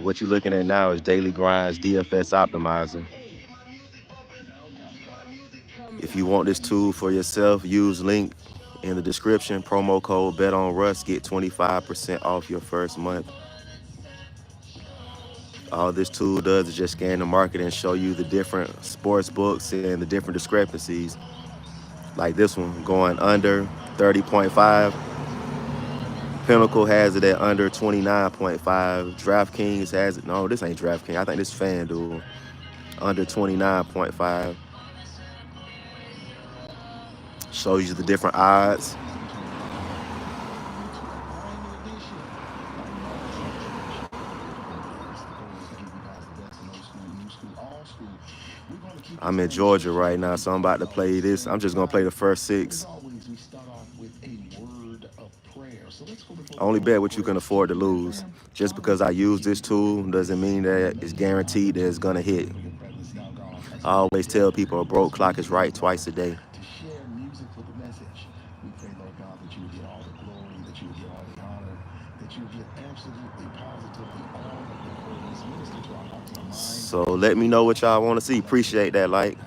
What you're looking at now is Daily Grinds DFS Optimizer. If you want this tool for yourself, use link in the description. Promo code BetOnRuss. Get 25% off your first month. All this tool does is just scan the market and show you the different sports books and the different discrepancies. Like this one going under 30.5. Pinnacle has it at under 29.5. Draftkings has it. No, this ain't Draftkings. I think this is FanDuel. Under 29.5. Shows you the different odds. I'm in Georgia right now, so I'm about to play this. I'm just going to play the first 6. I only bet what you can afford to lose. Just because I use this tool doesn't mean that it's guaranteed that it's going to hit. I always tell people a broke clock is right twice a day. So let me know what y'all want to see. Appreciate that like.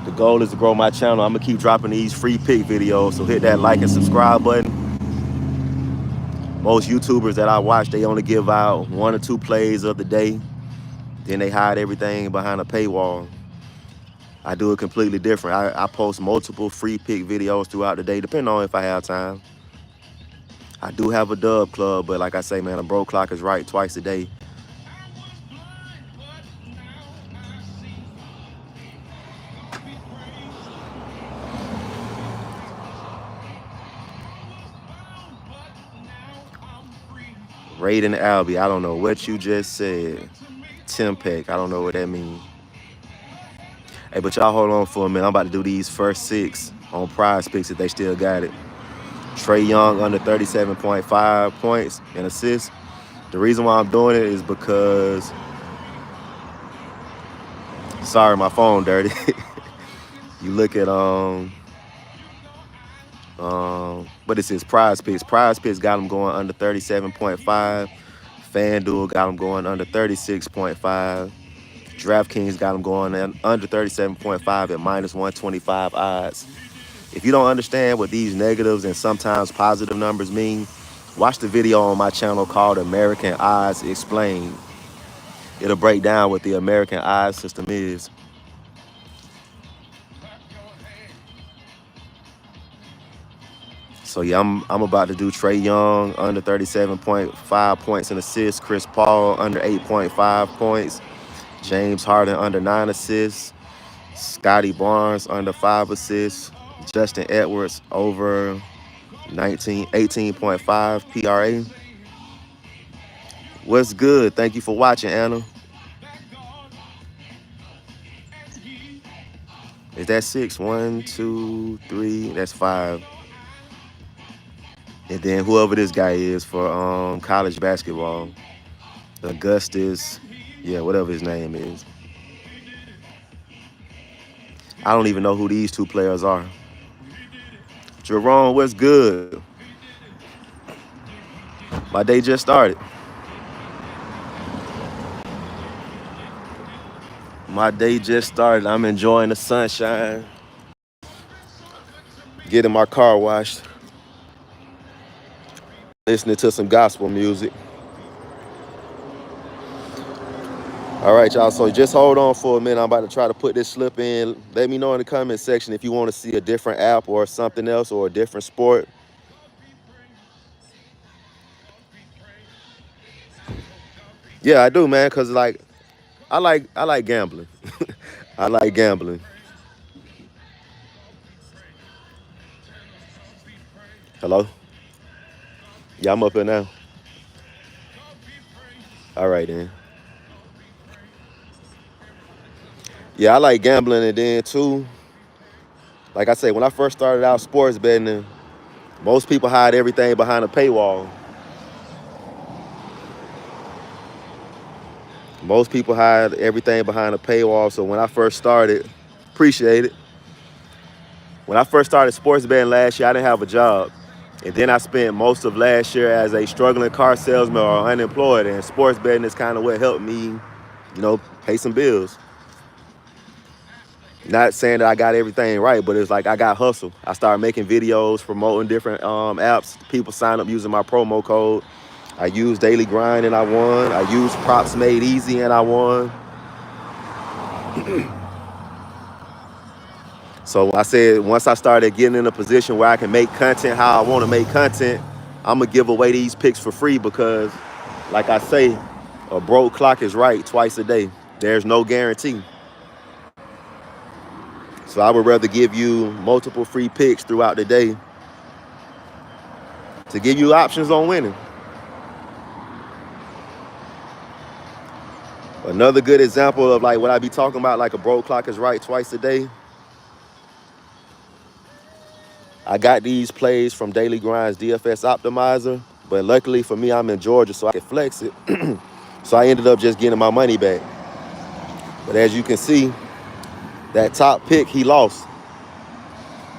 The goal is to grow my channel. I'm going to keep dropping these free pick videos, so hit that like and subscribe button. Most YouTubers that I watch, they only give out 1 or 2 plays of the day. Then they hide everything behind a paywall. I do it completely different. I post multiple free pick videos throughout the day, depending on if I have time. I do have a dub club, but like I say, man, a broke clock is right twice a day. Raiden Albie, I don't know what you just said. Tim Peck, I don't know what that means. Hey, but y'all hold on for a minute. I'm about to do these first 6 on PrizePicks if they still got it. Trae Young under 37.5 points and assists. The reason why I'm doing it is because, sorry, my phone dirty. You look at but it says PrizePicks. PrizePicks got them going under 37.5. FanDuel got them going under 36.5. DraftKings got them going under 37.5 at minus 125 odds. If you don't understand what these negatives and sometimes positive numbers mean, watch the video on my channel called American Odds Explained. It'll break down what the American odds system is. So yeah, I'm about to do Trae Young under 37.5 points and assists. Chris Paul under 8.5 points. James Harden under 9 assists. Scotty Barnes under 5 assists. Justin Edwards over 18.5 PRA. What's good? Thank you for watching, Anna. Is that 6? 1, 2, 3. That's 5. And then whoever this guy is for college basketball, Augustus, yeah, whatever his name is. I don't even know who these 2 players are. Jerome, what's good? My day just started. I'm enjoying the sunshine. Getting my car washed. Listening to some gospel music. All right, y'all, so just hold on for a minute. I'm about to try to put this slip in. Let me know in the comment section if you want to see a different app or something else or a different sport. Yeah, I do, man, because like I like gambling. I like gambling. Hello? Yeah, I'm up here now. All right, then. Yeah, I like gambling, and then too, like I say, when I first started out sports betting, most people hide everything behind a paywall. Most people hide everything behind a paywall. So when I first started, appreciate it. When I first started sports betting last year, I didn't have a job. And then I spent most of last year as a struggling car salesman or unemployed, and sports betting is kind of what helped me, you know, pay some bills. Not saying that I got everything right, but it's like I got hustle. I started making videos, promoting different apps. People sign up using my promo code. I used Daily Grind and I won. I used Props Made Easy and I won. So I said once I started getting in a position where I can make content how I want to make content, I'm going to give away these picks for free because, like I say, a broke clock is right twice a day. There's no guarantee. So I would rather give you multiple free picks throughout the day to give you options on winning. Another good example of like what I be talking about, like a broke clock is right twice a day. I got these plays from Daily Grind's DFS Optimizer, but luckily for me, I'm in Georgia, so I can flex it. So I ended up just getting my money back. But as you can see, that top pick, he lost.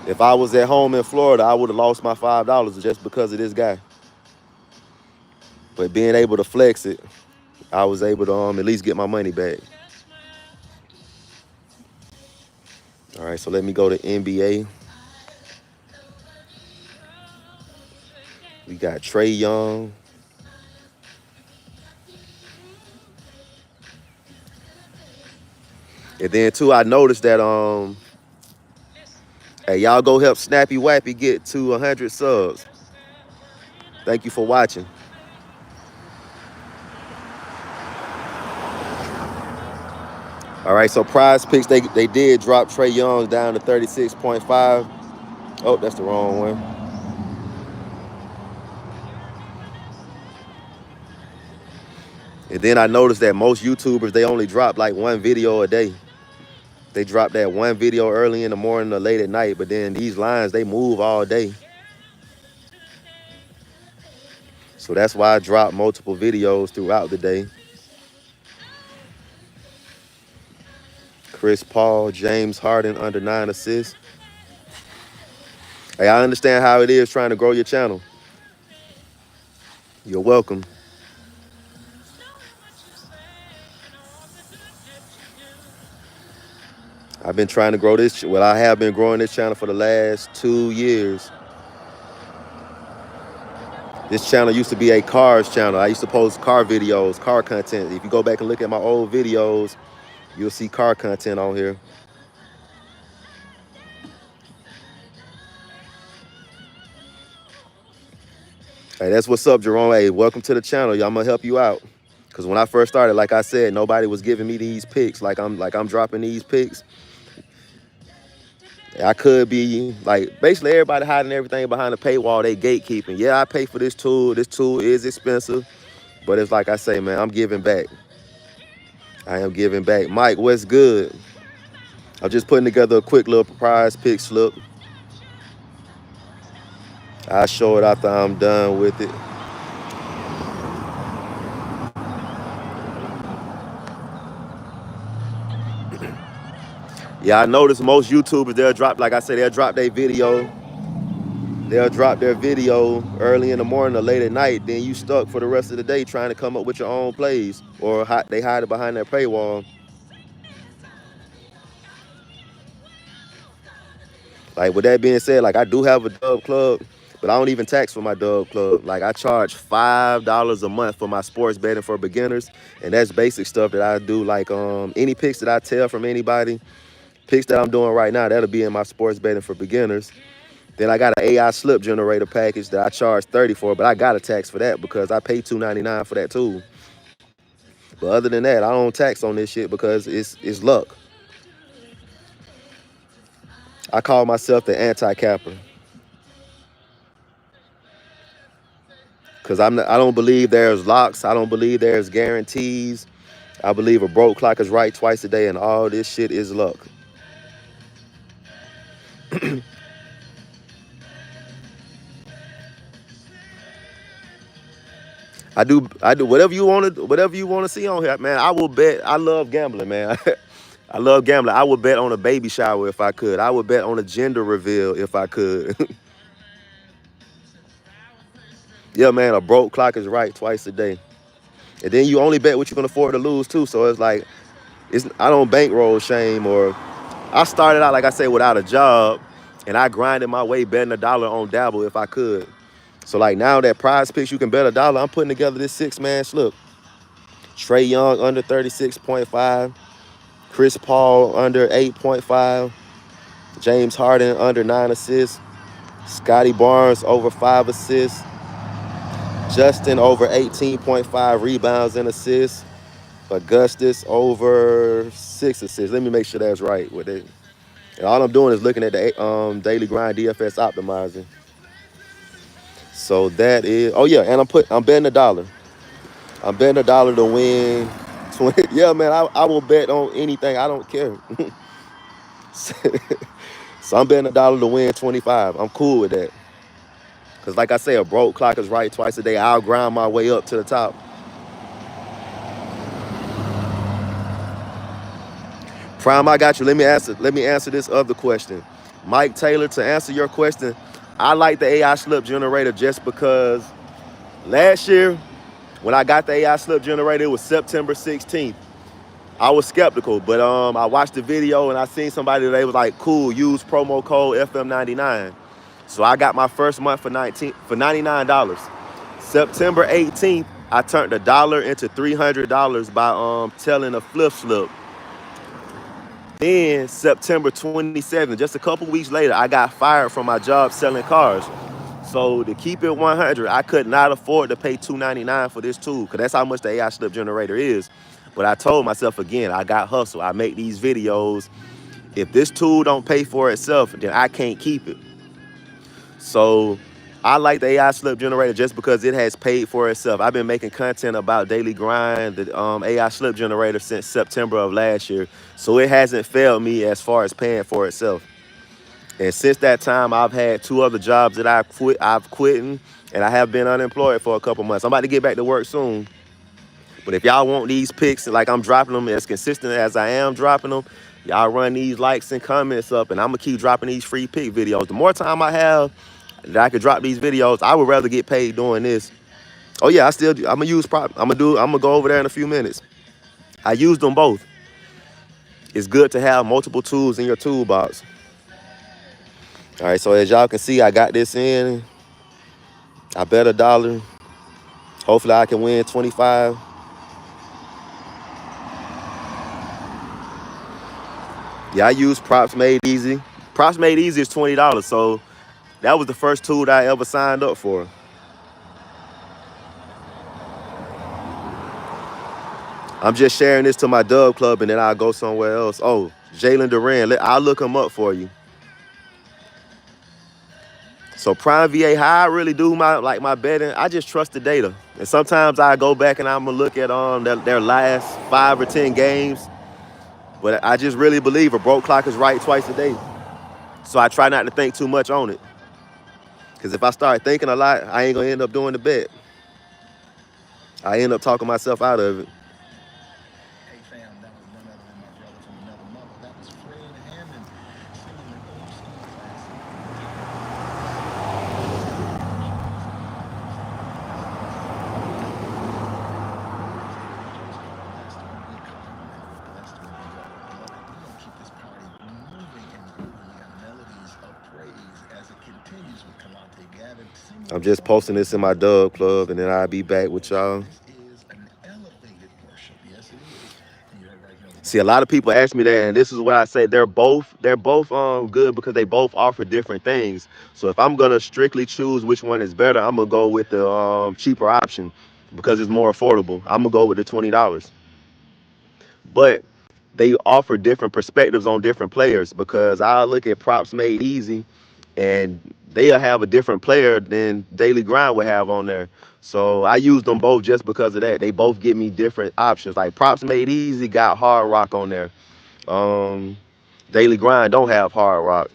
If I was at home in Florida, I would have lost my $5 just because of this guy. But being able to flex it, I was able to at least get my money back. All right, so let me go to NBA. We got Trey Young. And then too, I noticed that hey, y'all go help Snappy Wappy get to 100 subs. Thank you for watching. All right, so PrizePicks, they did drop Trey Young down to 36.5. Oh, that's the wrong one. And then I noticed that most YouTubers, they only drop like one video a day. They drop that one video early in the morning or late at night, but then these lines, they move all day. So that's why I drop multiple videos throughout the day. Chris Paul, James Harden under 9 assists. Hey, I understand how it is trying to grow your channel. You're welcome. I've been trying to grow this. Well, I have been growing this channel for the last 2 years. This channel used to be a cars channel. I used to post car videos, car content. If you go back and look at my old videos, you'll see car content on here. Hey, that's what's up, Jerome. Hey, welcome to the channel. I'm gonna help you out. Cause when I first started, like I said, nobody was giving me these picks. Like I'm dropping these picks. I could be like basically everybody hiding everything behind the paywall. They gatekeeping. Yeah, I pay for this tool. This tool is expensive, but it's like I say, man, I'm giving back. I am giving back. Mike, what's good? I'm just putting together a quick little prize pick slip. I'll show it after I'm done with it. Yeah, I noticed most YouTubers, they'll drop, like I said, they'll drop their video. They'll drop their video early in the morning or late at night. Then you stuck for the rest of the day trying to come up with your own plays, or they hide it behind that paywall. Like with that being said, like I do have a dub club, but I don't even tax for my dub club. Like I charge $5 a month for my sports betting for beginners, and that's basic stuff that I do. Like any picks that I tell from anybody, picks that I'm doing right now, that'll be in my sports betting for beginners. Then I got an AI slip generator package that I charge $30 for, but I got a tax for that because I pay $2.99 for that tool. But other than that, I don't tax on this shit because it's luck. I call myself the anti-capper. Because I don't believe there's locks. I don't believe there's guarantees. I believe a broke clock is right twice a day, and all this shit is luck. I do whatever you want to see on here, man. I will bet. I love gambling, man. I love gambling. I would bet on a baby shower if I could. I would bet on a gender reveal if I could. Yeah, man, a broke clock is right twice a day. And then you only bet what you can afford to lose too. So it's like I don't bankroll shame. Or I started out, like I said, without a job, and I grinded my way betting $1 on Dabble if I could. So like now that PrizePicks you can bet $1, I'm putting together this 6-man slip. Trey Young under 36.5, Chris Paul under 8.5, James Harden under 9 assists, Scotty Barnes over 5 assists, Justin over 18.5 rebounds and assists, Augustus over 6 assists. Let me make sure that's right with it. And all I'm doing is looking at the daily grind DFS optimizer. So that is, oh yeah, and I'm betting $1. I'm betting $1 to win 20. Yeah, man, I will bet on anything. I don't care. So I'm betting $1 to win 25. I'm cool with that. Cause like I say, a broke clock is right twice a day. I'll grind my way up to the top. Prime, I got you. Let me answer this other question. Mike Taylor, to answer your question, I like the AI slip generator just because last year when I got the AI slip generator, it was September 16th. I was skeptical, but I watched the video and I seen somebody that was like, cool, use promo code FM99. So I got my first month for $99. September 18th, I turned $1 into $300 by telling a Fliff slip. Then September 27th, just a couple weeks later, I got fired from my job selling cars. So to keep it 100, I could not afford to pay $299 for this tool because that's how much the AI slip generator is. But I told myself again, I got hustle. I make these videos. If this tool don't pay for itself, then I can't keep it. So I like the AI slip generator just because it has paid for itself. I've been making content about daily grind, the AI slip generator since September of last year. So it hasn't failed me as far as paying for itself. And since that time, I've had 2 other jobs that I've quitting, and I have been unemployed for a couple months. I'm about to get back to work soon. But if y'all want these picks, like I'm dropping them as consistent as I am dropping them, y'all run these likes and comments up, and I'm gonna keep dropping these free pick videos. The more time I have that I could drop these videos, I would rather get paid doing this. Oh yeah, I'm gonna use prop. I'm gonna go over there in a few minutes. I use them both. It's good to have multiple tools in your toolbox. All right, so as y'all can see, I got this in. I bet $1. Hopefully I can win 25. Yeah, I use Props Made Easy. Props Made Easy is $20. So that was the first tool that I ever signed up for. I'm just sharing this to my Dub Club and then I'll go somewhere else. Oh, Jalen Duran, I'll look him up for you. So Prime VA, how I really do my betting, I just trust the data. And sometimes I go back and I'm gonna look at their last 5 or 10 games. But I just really believe a broke clock is right twice a day. So I try not to think too much on it. Because if I start thinking a lot, I ain't gonna end up doing the bet. I end up talking myself out of it. I'm just posting this in my Dub Club, and then I'll be back with y'all. See, a lot of people ask me that, and this is what I say: they're both good because they both offer different things. So if I'm gonna strictly choose which one is better, I'm gonna go with the cheaper option because it's more affordable. I'm gonna go with the $20. But they offer different perspectives on different players because I look at Props Made Easy and they'll have a different player than Daily Grind would have on there. So I use them both just because of that. They both give me different options. Like Props Made Easy got Hard Rock on there. Um, Daily Grind don't have Hard Rock.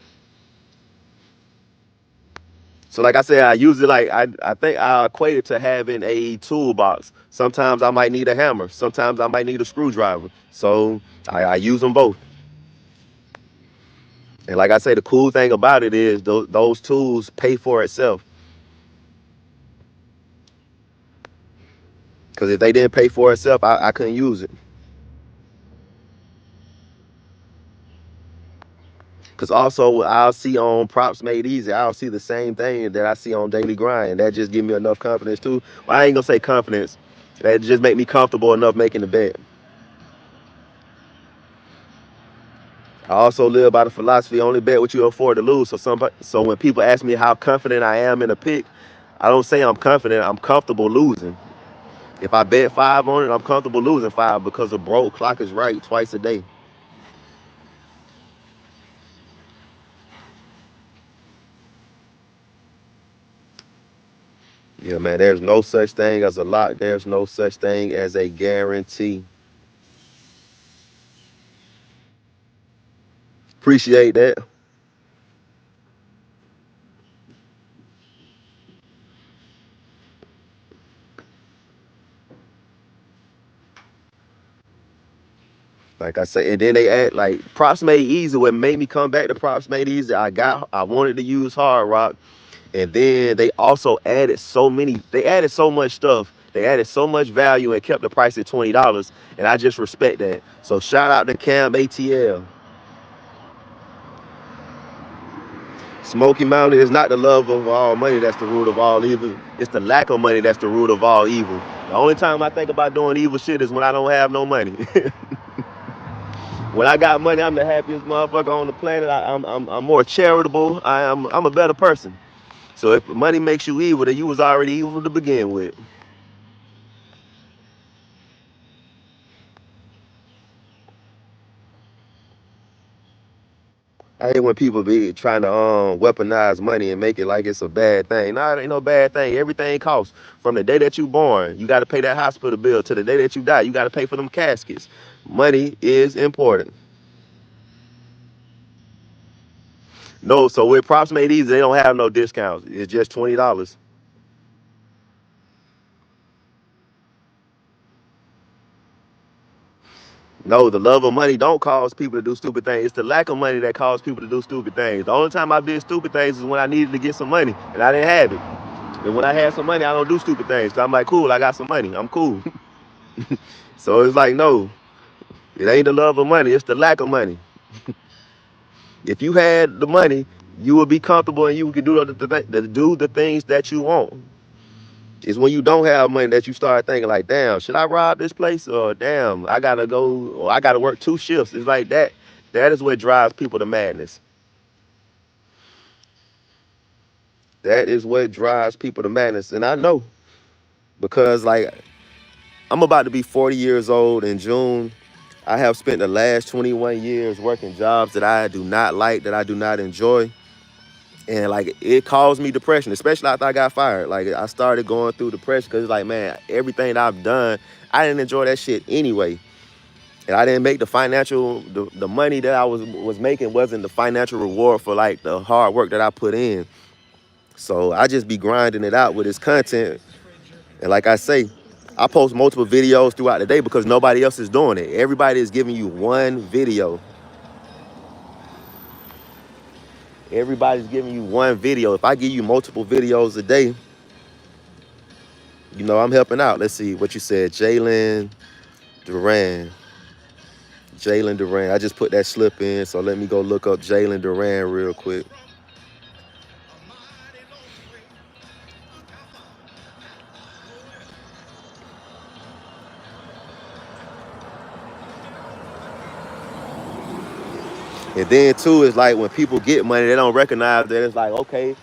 So like I said, I use it like I think I equate it to having a toolbox. Sometimes I might need a hammer. Sometimes I might need a screwdriver. So I use them both. And like I say, the cool thing about it is those tools pay for itself. Because if they didn't pay for itself, I couldn't use it. Because also, I'll see on Props Made Easy, I'll see the same thing that I see on Daily Grind. That just give me enough confidence too. Well, I ain't gonna say confidence. That just make me comfortable enough making the bet. I also live by the philosophy, only bet what you afford to lose. So when people ask me how confident I am in a pick, I don't say I'm confident. I'm comfortable losing. If I bet 5 on it, I'm comfortable losing 5 because the broke clock is right twice a day. Yeah, man, there's no such thing as a lock. There's no such thing as a guarantee. Appreciate that. Like I say, and then they add like Props Made Easy. What made me come back to Props Made Easy, I wanted to use Hard Rock, and then they also added so many. They added so much stuff. They added so much value and kept the price at $20, and I just respect that. So shout out to Cam ATL. Smoky Mountain is not the love of all money that's the root of all evil. It's the lack of money that's the root of all evil. The only time I think about doing evil shit is when I don't have no money. When I got money, I'm the happiest motherfucker on the planet. I'm more charitable. I'm a better person. So if money makes you evil, then you was already evil to begin with. I hate when people be trying to weaponize money and make it like it's a bad thing. Nah, it ain't no bad thing. Everything costs. From the day that you born, you got to pay that hospital bill. To the day that you die, you got to pay for them caskets. Money is important. No, so with Props Made Easy, they don't have no discounts. It's just $20. No, the love of money don't cause people to do stupid things. It's the lack of money that causes people to do stupid things. The only time I did stupid things is when I needed to get some money and I didn't have it. And when I had some money, I don't do stupid things. So I'm like, cool, I got some money. I'm cool. So it's like, no, it ain't the love of money. It's the lack of money. If you had the money, you would be comfortable and you could do the things that you want. It's when you don't have money that you start thinking like, damn, should I rob this place? Or damn, I gotta go, or I gotta work 2 shifts. It's like that. That is what drives people to madness. That is what drives people to madness. And I know because like I'm about to be 40 years old in June. I have spent the last 21 years working jobs that I do not like, that I do not enjoy. And like it caused me depression, especially after I got fired. Like I started going through depression because it's like, man, everything that I've done, I didn't enjoy that shit anyway. And I didn't make the money that I was making wasn't the financial reward for like the hard work that I put in. So I just be grinding it out with this content. And like I say, I post multiple videos throughout the day because nobody else is doing it. Everybody is giving you one video. Everybody's giving you one video. If I give you multiple videos a day, you know, I'm helping out. Let's see what you said. Duran. Jalen Duran. I just put that slip in, so let me go look up Jalen Duran real quick. And then too, it's like when people get money, they don't recognize that it's like, okay,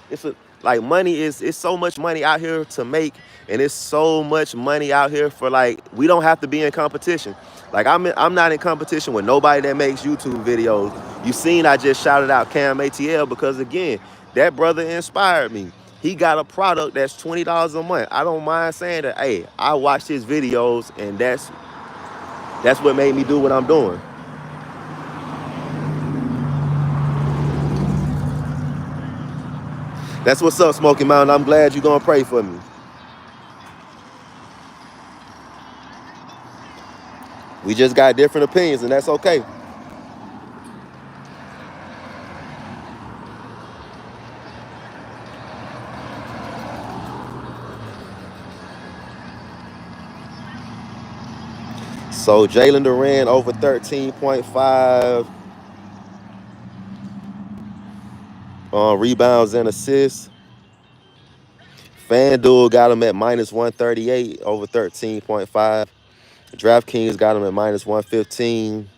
like money it's so much money out here to make, and it's so much money out here for like we don't have to be in competition. Like I'm not in competition with nobody that makes YouTube videos. You seen I just shouted out Cam ATL because again, that brother inspired me. He got a product that's $20 a month. I don't mind saying that, hey, I watched his videos and that's what made me do what I'm doing. That's what's up, Smoky Mountain. I'm glad you're gonna pray for me. We just got different opinions, and that's okay. So Jalen Duran over 13.5 rebounds and assists. FanDuel got him at minus 138 over 13.5. Draftkings got him at minus 115.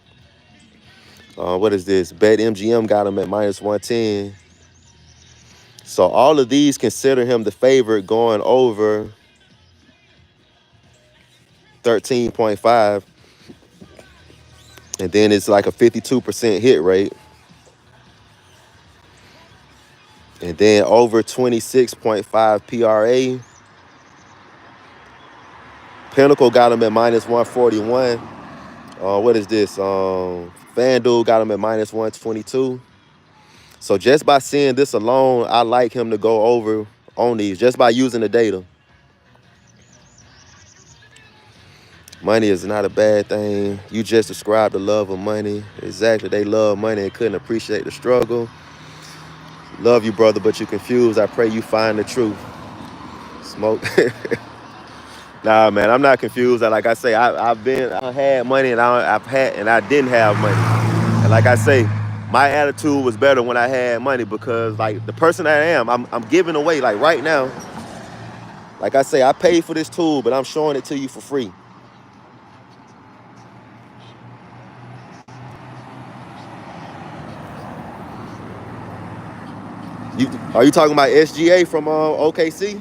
What is this? BetMGM got him at minus 110. So all of these consider him the favorite going over 13.5. And then it's like a 52% hit rate. And then over 26.5 PRA. Pinnacle got him at minus 141. What is this? FanDuel got him at minus 122. So just by seeing this alone, I like him to go over on these, just by using the data. Money is not a bad thing. You just described the love of money. Exactly. They love money and couldn't appreciate the struggle. Love you, brother, but you're confused. I pray you find the truth. Smoke. Nah, man, I'm not confused. Like I say, I had money and I didn't have money. And like I say, my attitude was better when I had money because like the person that I am, I'm giving away like right now. Like I say, I paid for this tool, but I'm showing it to you for free. Are you talking about SGA from OKC?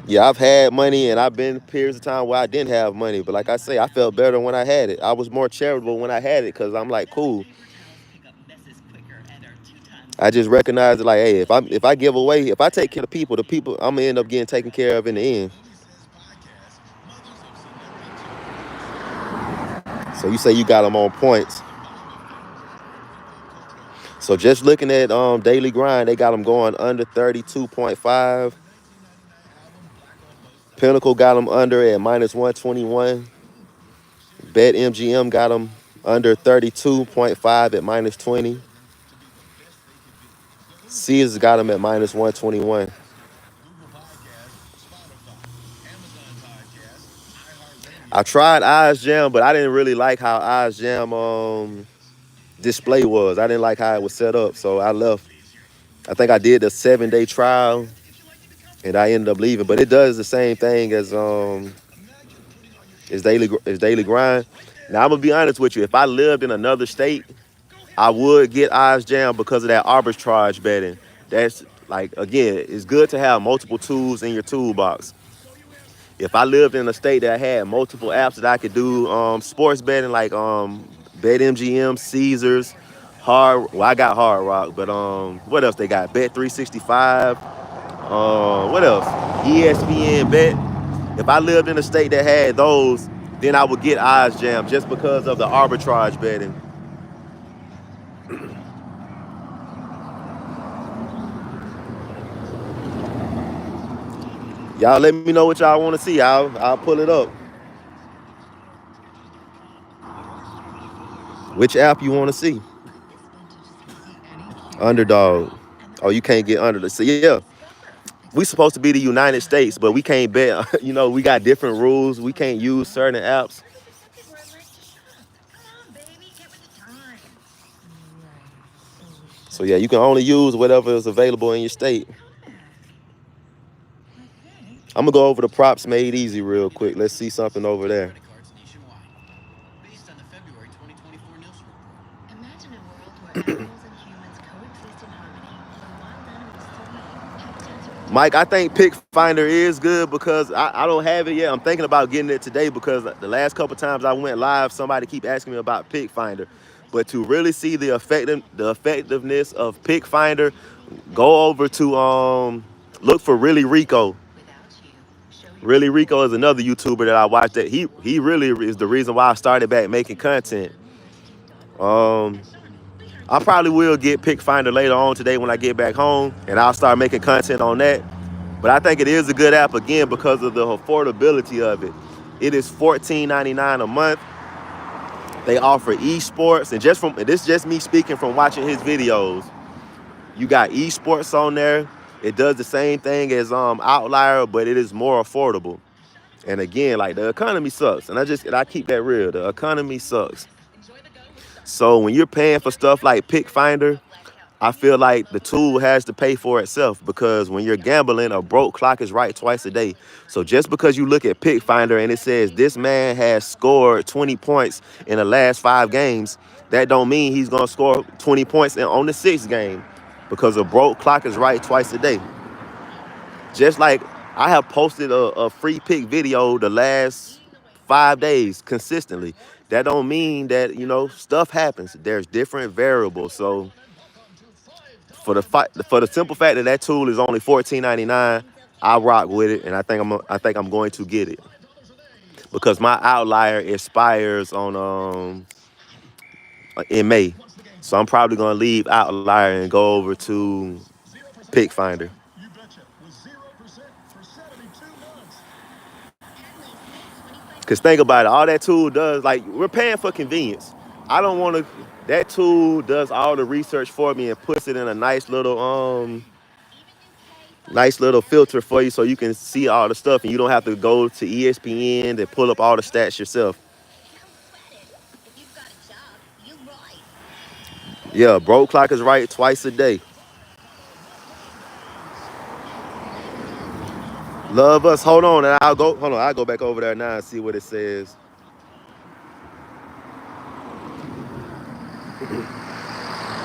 Yeah, I've had money and I've been periods of time where I didn't have money. But like I say, I felt better when I had it. I was more charitable when I had it because I'm like, cool. I just recognize it like, hey, if I give away, if I take care of the people, I'm gonna end up getting taken care of in the end. So you say you got them on points. So just looking at daily grind, they got them going under 32.5. Pinnacle got them under at minus 121. BetMGM got them under 32.5 at minus 20. Caesars got them at minus 121. I tried Eyes Jam, but I didn't really like how Eyes Jam display was. I didn't like how it was set up, so I left. I think I did the 7-day trial, and I ended up leaving. But it does the same thing as daily grind. Now I'm gonna be honest with you. If I lived in another state, I would get Eyes Jam because of that arbitrage betting. That's like again, it's good to have multiple tools in your toolbox. If I lived in a state that had multiple apps that I could do sports betting like BetMGM, Caesars, I got Hard Rock, but what else they got? Bet365, what else? ESPN Bet. If I lived in a state that had those, then I would get Eyes Jam just because of the arbitrage betting. Y'all let me know what y'all want to see. I'll pull it up. Which app you want to see? Underdog. Oh, you can't get Underdog. So yeah, we supposed to be the United States, but we can't bet. You know, we got different rules. We can't use certain apps. So yeah, you can only use whatever is available in your state. I'm gonna go over the props made easy real quick. Let's see something over there. Mike, I think Pick Finder is good because I don't have it yet. I'm thinking about getting it today because the last couple times I went live, somebody keep asking me about Pick Finder. But to really see the effectiveness of Pick Finder, go over to look for Really Rico. Really Rico is another YouTuber that I watch that he really is the reason why I started back making content. I probably will get Pick Finder later on today when I get back home, and I'll start making content on that. But I think it is a good app, again, because of the affordability of it. It is $14.99 a month. They offer esports, and this is just me speaking from watching his videos. You got esports on there. It does the same thing as Outlier, but it is more affordable. And again, like the economy sucks, and I keep that real. The economy sucks. So when you're paying for stuff like Pick Finder, I feel like the tool has to pay for itself because when you're gambling, a broke clock is right twice a day. So just because you look at Pick Finder and it says this man has scored 20 points in the last 5 games, that don't mean he's gonna score 20 points on the 6th game because a broke clock is right twice a day. Just like I have posted a free pick video the last 5 days consistently. That don't mean that, stuff happens. There's different variables. So for the simple fact that that tool is only $14.99, I rock with it, and I think I'm going to get it because my Outlier expires on in May, so I'm probably gonna leave Outlier and go over to Pick Finder. Cause think about it, all that tool does, like we're paying for convenience. I don't want to. That tool does all the research for me and puts it in a nice little filter for you so you can see all the stuff and you don't have to go to ESPN to pull up all the stats yourself. Yeah, broke clock is right twice a day. Love us. Hold on, and I'll go back over there now and see what it says.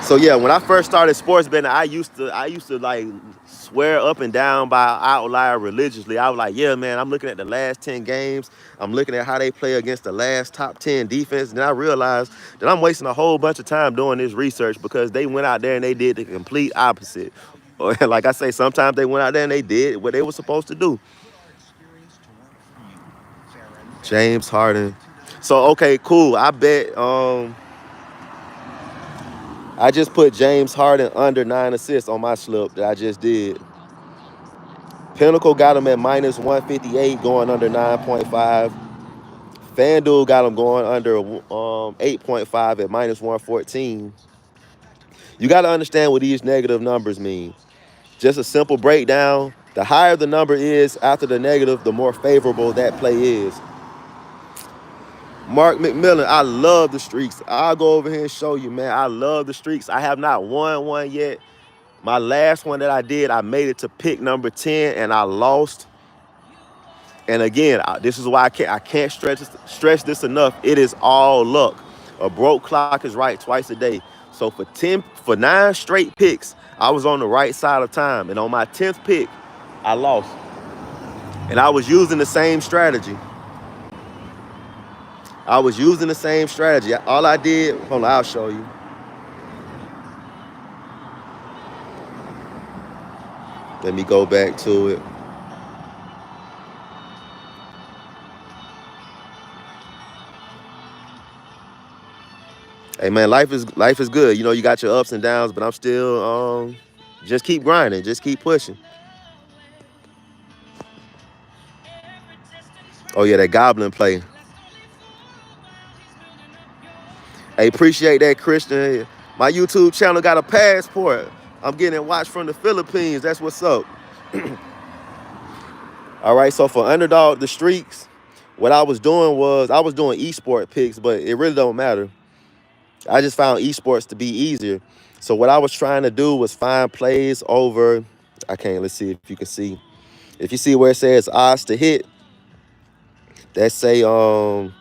So yeah, when I first started sports betting, I used to like swear up and down by Outlier religiously. I was like, yeah, man, I'm looking at the last 10 games. I'm looking at how they play against the last top 10 defense. And then I realized that I'm wasting a whole bunch of time doing this research because they went out there and they did the complete opposite. Or like I say, sometimes they went out there and they did what they were supposed to do. James Harden. So okay, cool. I just put James Harden under 9 assists on my slip that I just did. Pinnacle got him at minus 158, going under 9.5. FanDuel got him going under 8.5 at minus 114. You got to understand what these negative numbers mean. Just a simple breakdown. The higher the number is after the negative, the more favorable that play is. Mark McMillan, I love the streaks. I'll go over here and show you, man. I love the streaks. I have not won one yet. My last one that I did, I made it to pick number 10 and I lost. And again, this is why I can't stress this enough. It is all luck. A broke clock is right twice a day. So for 9 straight picks, I was on the right side of time. And on my 10th pick, I lost. And I was using the same strategy. All I did, hold on, I'll show you. Let me go back to it. Hey man, life is good. You got your ups and downs, but I'm still just keep grinding, just keep pushing. Oh yeah, that goblin play. Hey, appreciate that, Christian. My YouTube channel got a passport. I'm getting watched from the Philippines. That's what's up. All right, so for Underdog, the streaks, what I was doing esport picks, but it really don't matter. I just found esports to be easier. So what I was trying to do was find plays over. Let's see if you can see. If you see where it says odds to hit, that say 58%,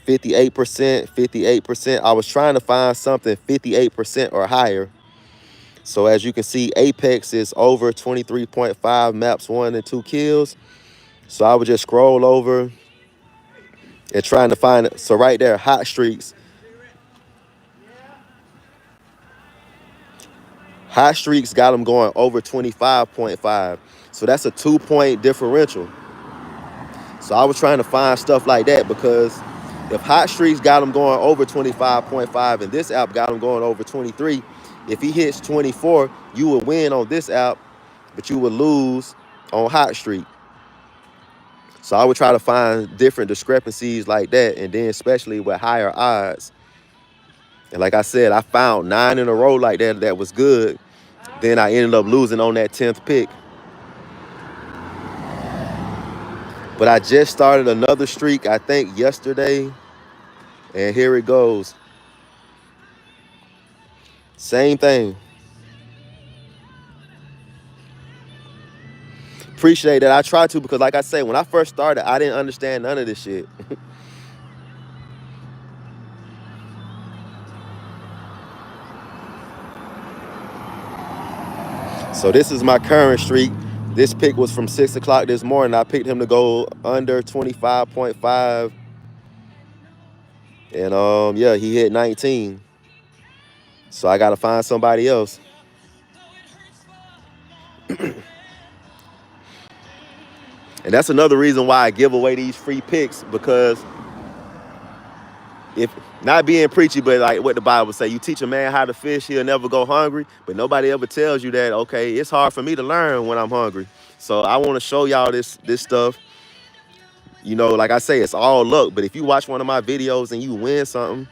58%. I was trying to find something 58% or higher. So as you can see, Apex is over 23.5 maps, 1 and 2 kills. So I would just scroll over and trying to find it. So right there, hot streaks. Hot streaks got them going over 25.5. So that's a 2-point differential. So I was trying to find stuff like that because if hot streaks got them going over 25.5 and this app got them going over 23, if he hits 24, you would win on this app, but you would lose on hot streak. So I would try to find different discrepancies like that, and then especially with higher odds. And like I said, I found 9 in a row like that was good. Then I ended up losing on that 10th pick. But I just started another streak, I think, yesterday. And here it goes. Same thing. Appreciate that. I try to because, like I say, when I first started, I didn't understand none of this shit. So this is my current streak. This pick was from 6 o'clock this morning. I picked him to go under 25.5. And yeah, he hit 19. So I gotta find somebody else. And that's another reason why I give away these free picks, because if not being preachy, but like what the Bible say, you teach a man how to fish, he'll never go hungry. But nobody ever tells you that, okay, it's hard for me to learn when I'm hungry. So I want to show y'all this stuff. You know, like I say, it's all luck. But if you watch one of my videos and you win something,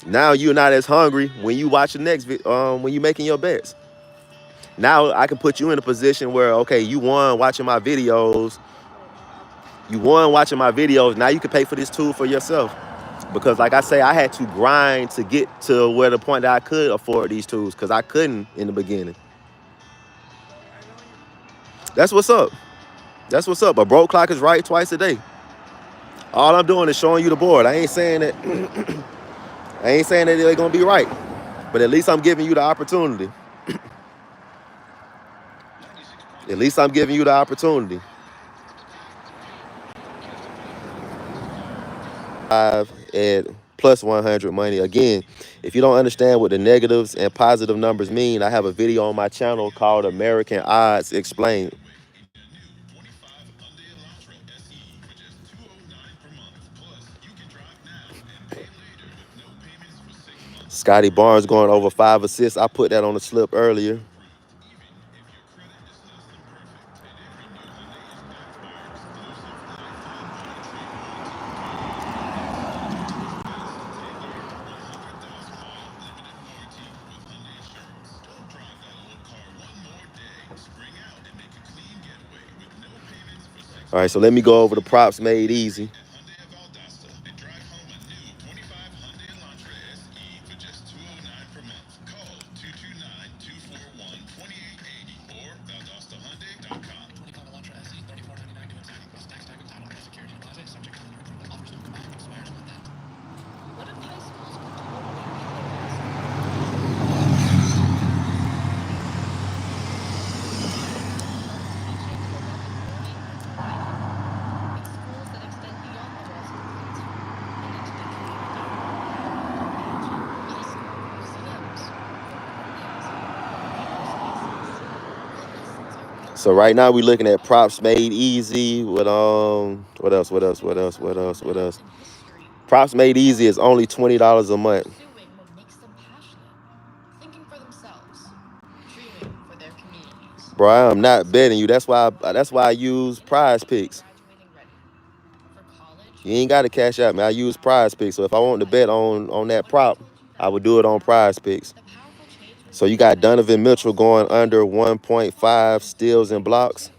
now you're not as hungry when you watch the next when you're making your bets. Now I can put you in a position where, okay, you won watching my videos. You won watching my videos. Now you can pay for this tool for yourself. Because like I say, I had to grind to get to where the point that I could afford these tools, because I couldn't in the beginning. That's what's up. That's what's up. A broke clock is right twice a day. All I'm doing is showing you the board. I ain't saying that they're gonna be right. But at least I'm giving you the opportunity. At least I'm giving you the opportunity. At plus 100 money. Again, if you don't understand what the negatives and positive numbers mean, I have a video on my channel called American Odds Explained. Scotty Barnes going over 5 assists. I put that on the slip earlier. All right, so let me go over the props made easy. So right now we're looking at props made easy with what else? Props made easy is only $20 a month. Bro, I am not betting you. That's why I use PrizePicks. You ain't got to cash out, man. I use PrizePicks. So if I want to bet on that prop, I would do it on PrizePicks. So you got Donovan Mitchell going under 1.5 steals and blocks.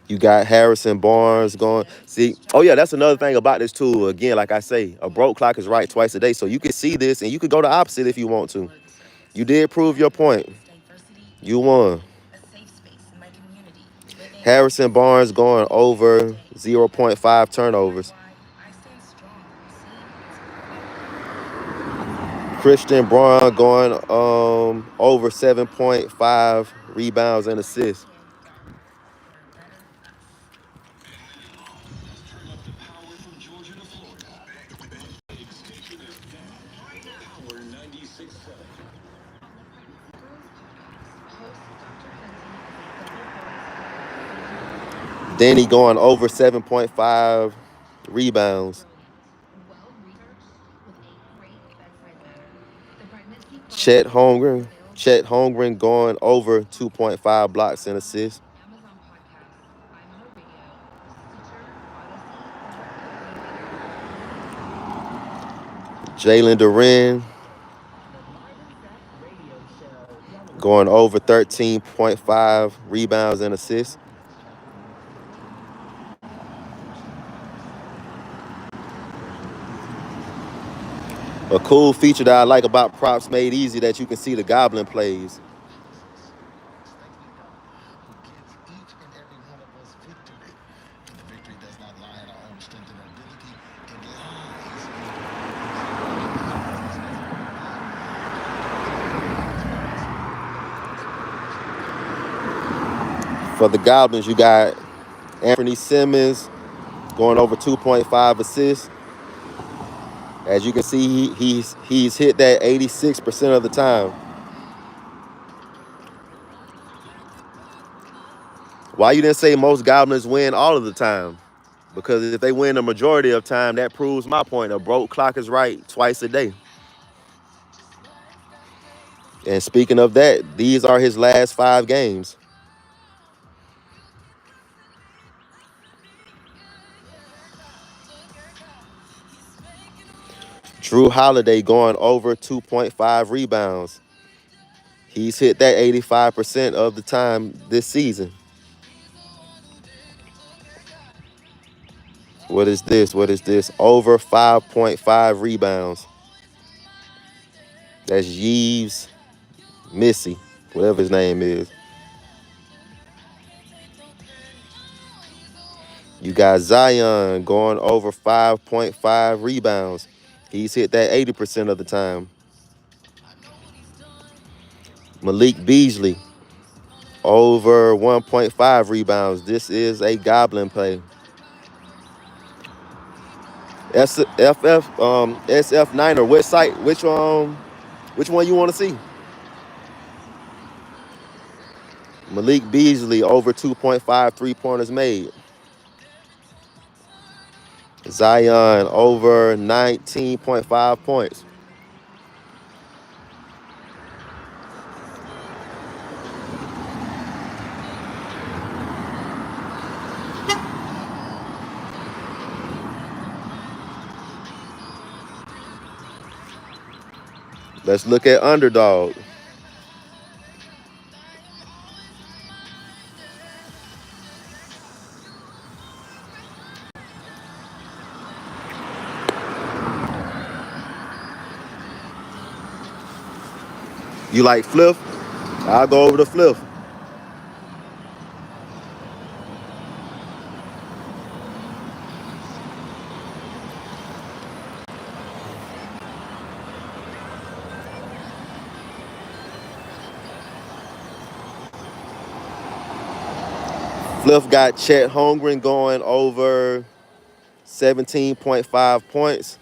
You got Harrison Barnes going. See, oh yeah, that's another thing about this tool. Again, like I say, a broke clock is right twice a day. So you can see this and you could go the opposite if you want to. You did prove your point. You won. Harrison Barnes going over 0.5 turnovers. Christian Braun going over 7.5 rebounds and assists. Danny going over 7.5 rebounds. Chet Holmgren going over 2.5 blocks and assists. Jalen Duren going over 13.5 rebounds and assists. A cool feature that I like about Props Made Easy that you can see the Goblin plays. For the Goblins, you got Anthony Simmons going over 2.5 assists. As you can see, he's hit that 86% of the time. Why you didn't say most Goblins win all of the time? Because if they win the majority of time, that proves my point. A broke clock is right twice a day. And speaking of that, these are his last 5 games. Drew Holiday going over 2.5 rebounds. He's hit that 85% of the time this season. What is this? What is this? Over 5.5 rebounds. That's Yves Missy, whatever his name is. You got Zion going over 5.5 rebounds. He's hit that 80% of the time. Malik Beasley over 1.5 rebounds. This is a Goblin play. SF9 or which site? Which one you want to see? Malik Beasley over 2.5 3-pointers made. Zion over 19.5 points. Let's look at Underdog. You like Fliff? I'll go over to Fliff. Fliff got Chet Holmgren going over 17.5 points.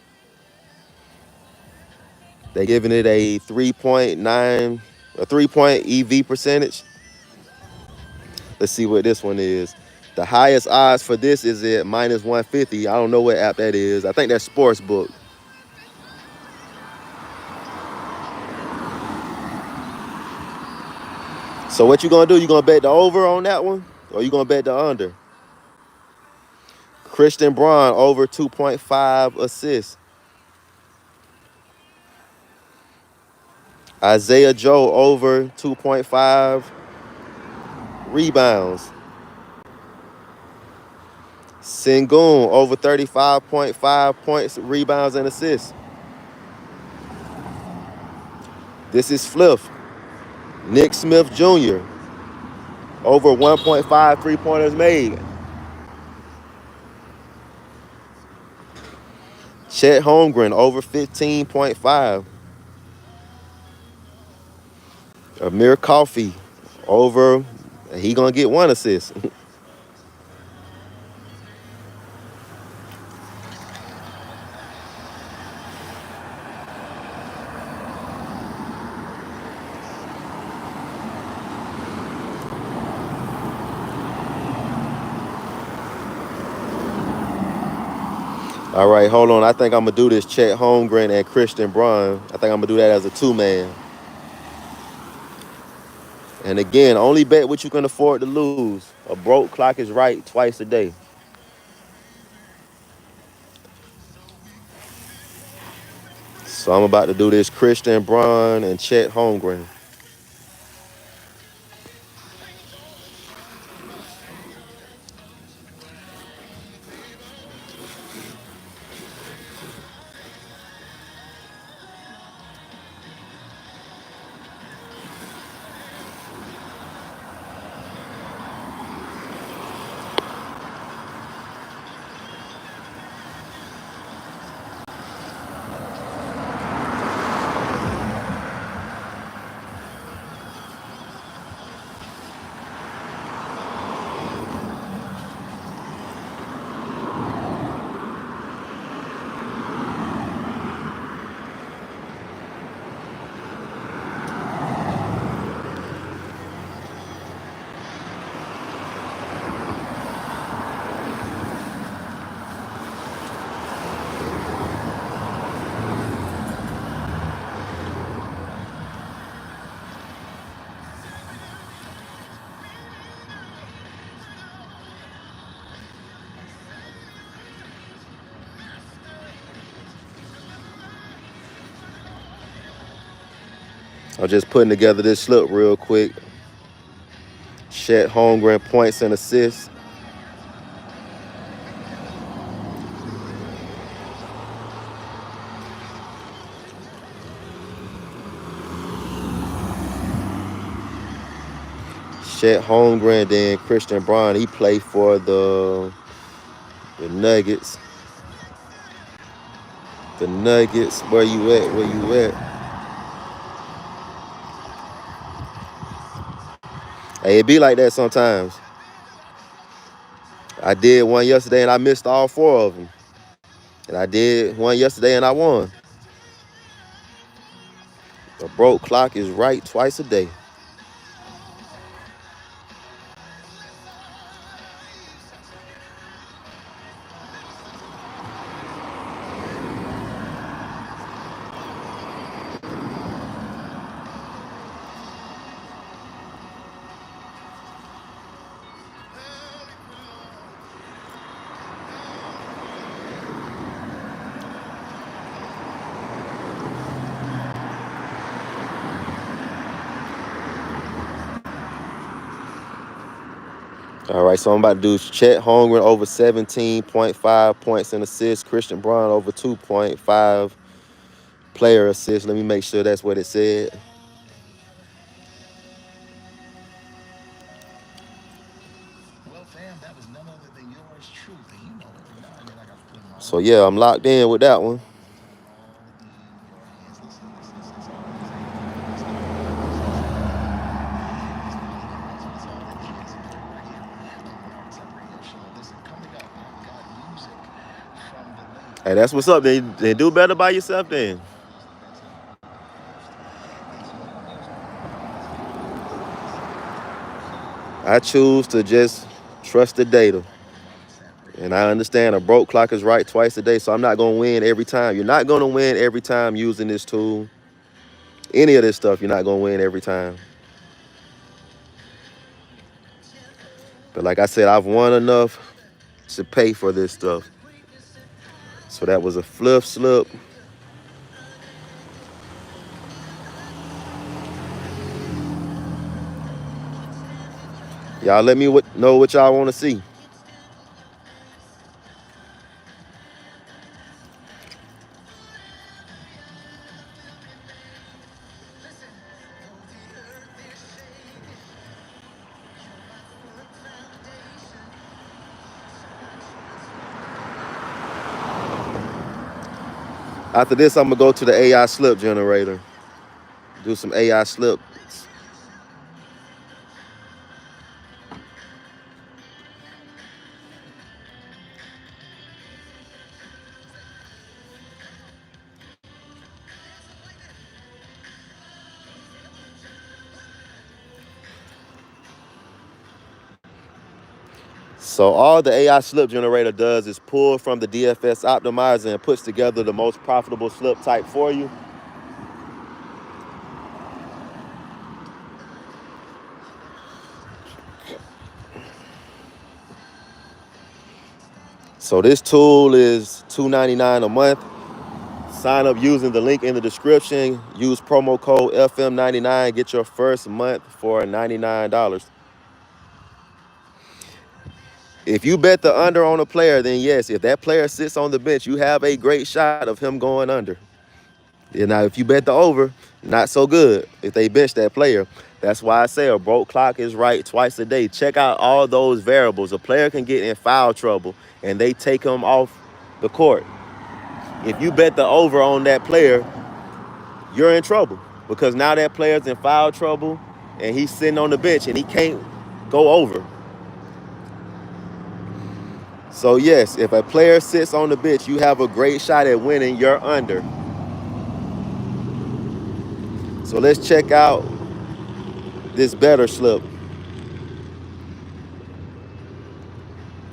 They're giving it a 3.9, a 3-point EV percentage. Let's see what this one is. The highest odds for this is at minus 150. I don't know what app that is. I think that's Sportsbook. So what you gonna do? You gonna bet the over on that one? Or you gonna bet the under? Christian Braun over 2.5 assists. Isaiah Joe over 2.5 rebounds. Sengun over 35.5 points, rebounds, and assists. This is Fliff. Nick Smith Jr. over 1.5 3-pointers made. Chet Holmgren over 15.5. Amir Coffey over, he gonna get 1 assist. All right, hold on. I think I'm gonna do this Chet Holmgren and Christian Braun. I think I'm gonna do that as a 2-man. And again, only bet what you can afford to lose. A broke clock is right twice a day. So I'm about to do this Christian Braun and Chet Holmgren. I'm just putting together this slip real quick. Chet Holmgren points and assists. Chet Holmgren, then Christian Braun. He played for the Nuggets. The Nuggets, where you at? Where you at? Hey, it be like that sometimes. I did one yesterday and I missed all 4 of them. And I did one yesterday and I won. A broke clock is right twice a day. All right, so I'm about to do Chet Holmgren over 17.5 points and assists. Christian Braun over 2.5 player assists. Let me make sure that's what it said. So yeah, I'm locked in with that one. Hey, that's what's up. Then do better by yourself then. I choose to just trust the data. And I understand a broke clock is right twice a day, so I'm not going to win every time. You're not going to win every time using this tool. Any of this stuff, you're not going to win every time. But like I said, I've won enough to pay for this stuff. So that was a Fliff slip. Y'all let me know what y'all want to see. After this, I'm going to go to the AI slip generator. Do some AI slips. So all the AI slip generator does is pull from the DFS optimizer and puts together the most profitable slip type for you. So this tool is $2.99 a month. Sign up using the link in the description. Use promo code FM99. Get your first month for $99. If you bet the under on a player, then yes, if that player sits on the bench, you have a great shot of him going under. And now, if you bet the over, not so good if they bench that player. That's why I say a broke clock is right twice a day. Check out all those variables. A player can get in foul trouble, and they take him off the court. If you bet the over on that player, you're in trouble because now that player's in foul trouble, and he's sitting on the bench, and he can't go over. So, yes, if a player sits on the bench, you have a great shot at winning your under. So let's check out this Betr slip.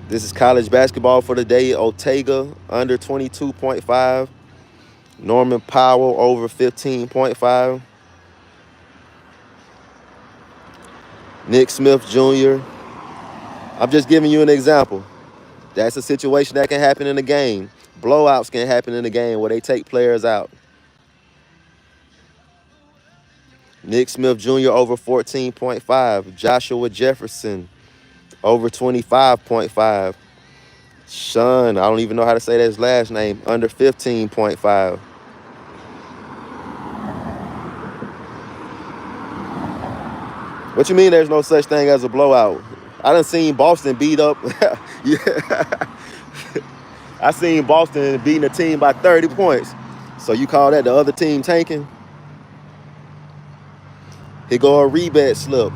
This is college basketball for the day. Ortega under 22.5. Norman Powell over 15.5. Nick Smith Jr. I'm just giving you an example. That's a situation that can happen in a game. Blowouts can happen in a game where they take players out. Nick Smith Jr. over 14.5. Joshua Jefferson over 25.5. Sean, I don't even know how to say his last name, under 15.5. What you mean there's no such thing as a blowout? I done seen Boston beat up. Yeah. I seen Boston beating a team by 30 points. So you call that the other team tanking? Here go a rebet slip.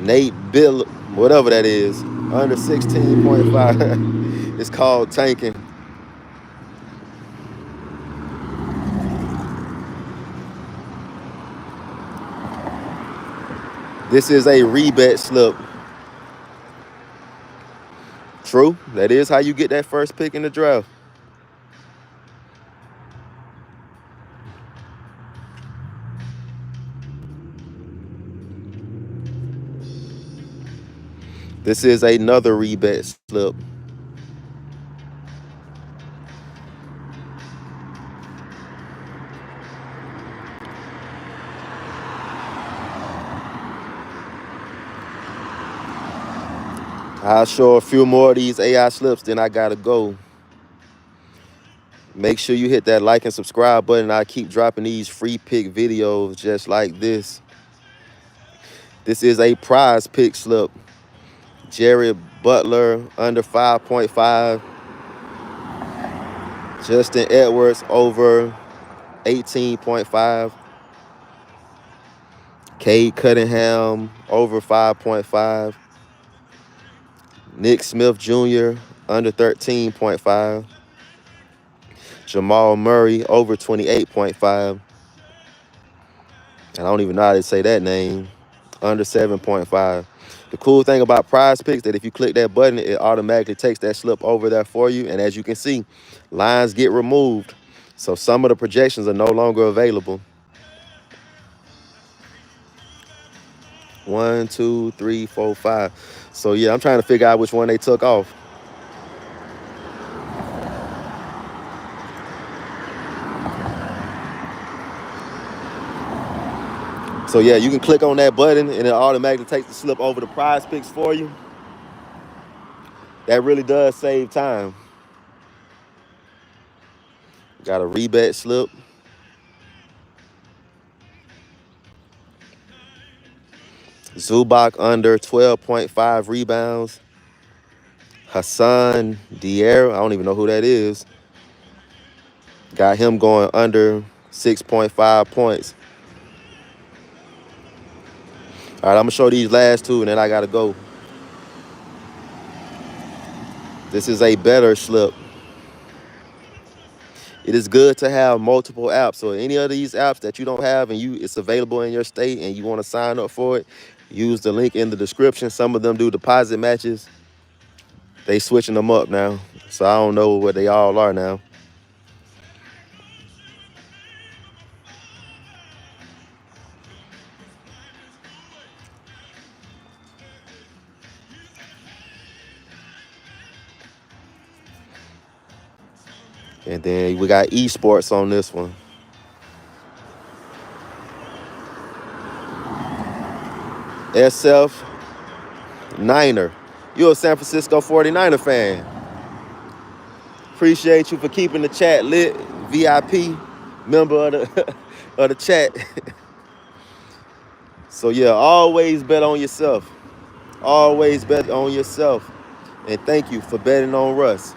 Nate Bill, whatever that is, under 16.5. It's called tanking. This is a rebet slip. True, that is how you get that first pick in the draft. This is another rebet slip. I'll show a few more of these AI slips, then I gotta go. Make sure you hit that like and subscribe button. I keep dropping these free pick videos just like this. This is a prize pick slip. Jared Butler under 5.5. Justin Edwards over 18.5. Cade Cunningham over 5.5. Nick Smith Jr. under 13.5. Jamal Murray over 28.5. I don't even know how to say that name. Under 7.5. The cool thing about PrizePicks that if you click that button, it automatically takes that slip over there for you. And as you can see, lines get removed. So some of the projections are no longer available. 1, 2, 3, 4, 5. So yeah, I'm trying to figure out which one they took off. So yeah, you can click on that button and it automatically takes the slip over to PrizePicks for you. That really does save time. Got a rebet slip. Zubac under 12.5 rebounds. Hassan Dier, I don't even know who that is. Got him going under 6.5 points. All right, I'm gonna show these last two and then I gotta go. This is a Betr slip. It is good to have multiple apps. So any of these apps that you don't have and it's available in your state and you want to sign up for it, use the link in the description. Some of them do deposit matches. They switching them up now. So I don't know what they all are now. And then we got esports on this one. SF Niner. You're a San Francisco 49er fan. Appreciate you for keeping the chat lit. VIP member of the, of the chat. So yeah, always bet on yourself. Always bet on yourself. And thank you for betting on Russ.